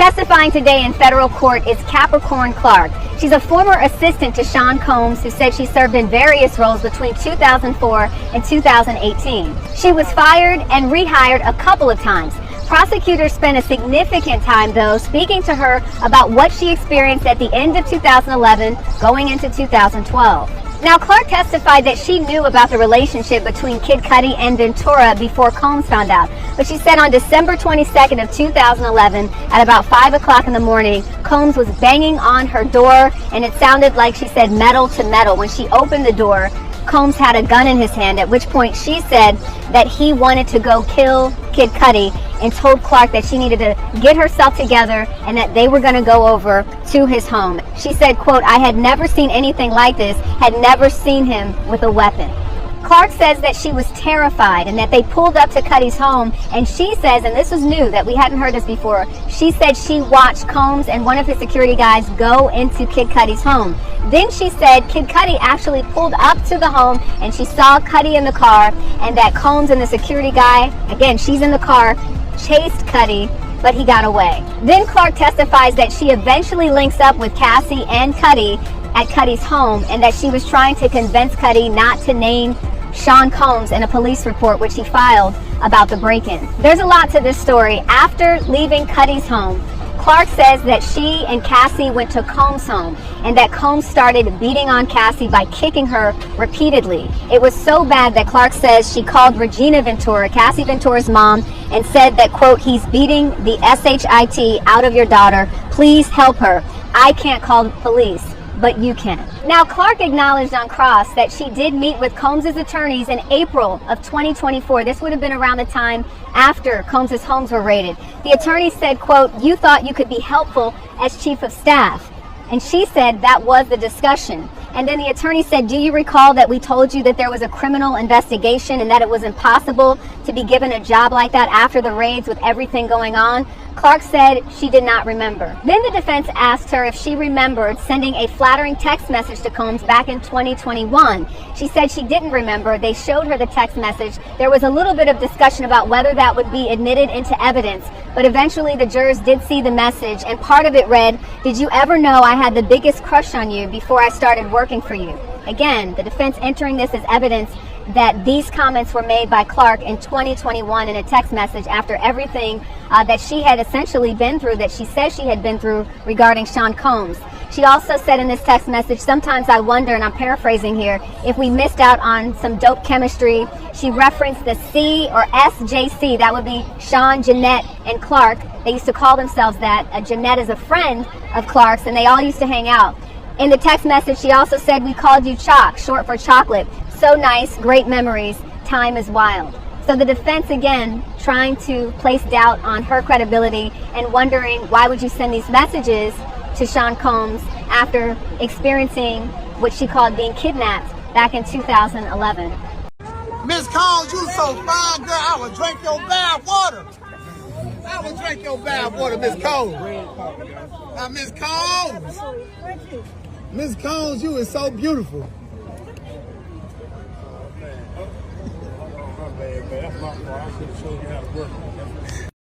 Testifying today in federal court is Capricorn Clark. She's a former assistant to Sean Combs who said she served in various roles between 2004 and 2018. She was fired and rehired a couple of times. Prosecutors spent a significant time, though, speaking to her about what she experienced at the end of 2011 going into 2012. Now, Clark testified that she knew about the relationship between Kid Cudi and Ventura before Combs found out. But she said on December 22nd of 2011, at about 5 o'clock in the morning, Combs was banging on her door, and it sounded like, she said, metal to metal. When she opened the door, Combs had a gun in his hand, at which point she said that he wanted to go kill Kid Cudi and told Clark that she needed to get herself together and that they were going to go over to his home. She said, quote, "I had never seen anything like this, had never seen him with a weapon." Clark says that she was terrified and that they pulled up to Cudi's home, and she says, and this was new, that we hadn't heard this before, she said she watched Combs and one of his security guys go into Kid Cudi's home. Then she said Kid Cudi actually pulled up to the home and she saw Cudi in the car, and that Combs and the security guy, again, she's in the car, chased Cudi, but he got away. Then Clark testifies that she eventually links up with Cassie and Cudi at Cudi's home, and that she was trying to convince Cudi not to name Sean Combs in a police report which he filed about the break-in. There's a lot to this story. After leaving Cudi's home, Clark says that she and Cassie went to Combs' home and that Combs started beating on Cassie by kicking her repeatedly. It was so bad that Clark says she called Regina Ventura, Cassie Ventura's mom, and said that, quote, "He's beating the SHIT out of your daughter. Please help her. I can't call the police, but you can." Now, Clark acknowledged on cross that she did meet with Combs' attorneys in April of 2024. This would have been around the time after Combs' homes were raided. The attorney said, quote, "You thought you could be helpful as chief of staff." And she said that was the discussion. And then the attorney said, "Do you recall that we told you that there was a criminal investigation and that it was impossible to be given a job like that after the raids with everything going on?" Clark said she did not remember. Then the defense asked her if she remembered sending a flattering text message to Combs back in 2021. She said she didn't remember. They showed her the text message. There was a little bit of discussion about whether that would be admitted into evidence, but eventually the jurors did see the message, and part of it read, "Did you ever know I had the biggest crush on you before I started working for you?" Again, the defense entering this as evidence that these comments were made by Clark in 2021 in a text message after everything that she had essentially been through, that she says she had been through regarding Sean Combs. She also said in this text message, "Sometimes I wonder," and I'm paraphrasing here, "if we missed out on some dope chemistry." She referenced the C or SJC, that would be Sean, Jeanette, and Clark. They used to call themselves that. Jeanette is a friend of Clark's, and they all used to hang out. In the text message, she also said, "We called you Chalk, short for chocolate. So nice, great memories, time is wild." So the defense, again, trying to place doubt on her credibility and wondering, why would you send these messages to Sean Combs after experiencing what she called being kidnapped back in 2011. Miss Combs, you so fine, girl. I would drink your bad water. I would drink your bad water, Miss Combs. Now, Miss Combs. Miss Combs, you is so beautiful. Man, that's my fault. I should have showed you how to work.